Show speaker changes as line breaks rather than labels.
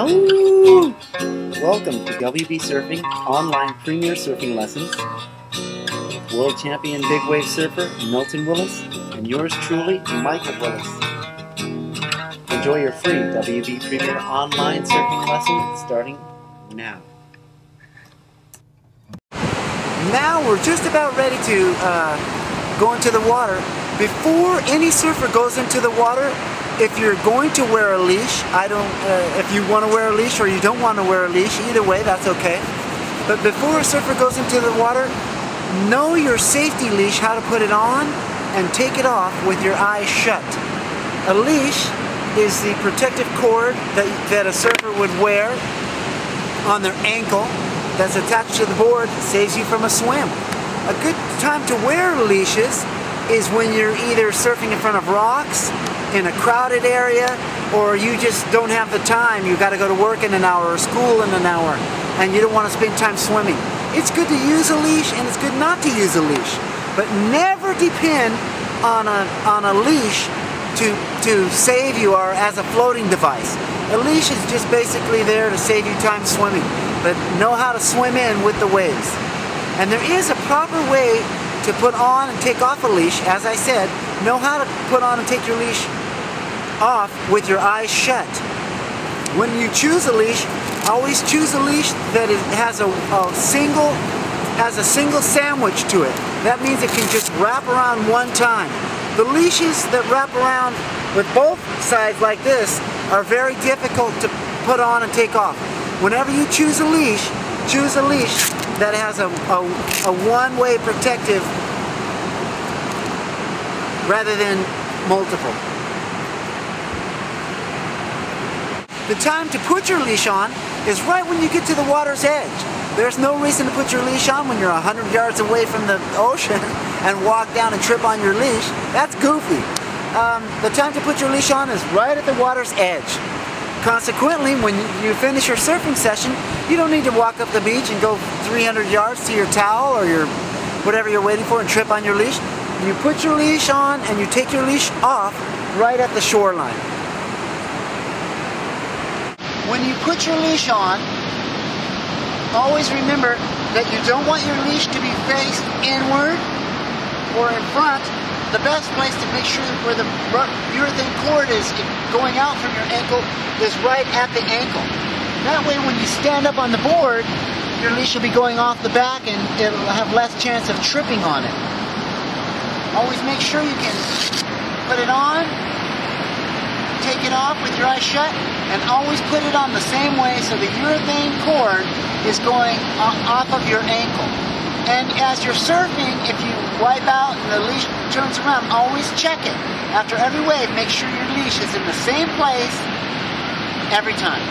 Oh! Welcome to WB Surfing Online Premier Surfing Lessons. World Champion Big Wave Surfer Milton Willis and yours truly, Michael Willis. Enjoy your free WB Premier Online Surfing lesson starting now.
Now we're just about ready to go into the water. Before any surfer goes into the water, if you're going to wear a leash, if you want to wear a leash or you don't want to wear a leash, either way, that's okay. But before a surfer goes into the water, know your safety leash, how to put it on and take it off with your eyes shut. A leash is the protective cord that a surfer would wear on their ankle that's attached to the board, saves you from a swim. A good time to wear leashes is when you're either surfing in front of rocks, in a crowded area, or you just don't have the time. You've got to go to work in an hour or school in an hour, and you don't want to spend time swimming. It's good to use a leash, and it's good not to use a leash. But never depend on a leash to save you or as a floating device. A leash is just basically there to save you time swimming, but know how to swim in with the waves. And there is a proper way to put on and take off a leash. As I said, know how to put on and take your leash off with your eyes shut. When you choose a leash, always choose a leash that has a single sandwich to it. That means it can just wrap around one time. The leashes that wrap around with both sides like this are very difficult to put on and take off. Whenever you choose a leash that has a one-way protective rather than multiple. The time to put your leash on is right when you get to the water's edge. There's no reason to put your leash on when you're 100 yards away from the ocean and walk down and trip on your leash. That's goofy. The time to put your leash on is right at the water's edge. Consequently, when you finish your surfing session, you don't need to walk up the beach and go 300 yards to your towel or your whatever you're waiting for and trip on your leash. You put your leash on and you take your leash off right at the shoreline. When you put your leash on, always remember that you don't want your leash to be faced inward or in front. The best place to make sure where the urethane cord is going out from your ankle is right at the ankle. That way when you stand up on the board, your leash will be going off the back and it'll have less chance of tripping on it. Always make sure you can put it on, take it off with your eyes shut, and always put it on the same way so the urethane cord is going off of your ankle. And as you're surfing, if you wipe out and the leash turns around, always check it. After every wave, make sure your leash is in the same place every time.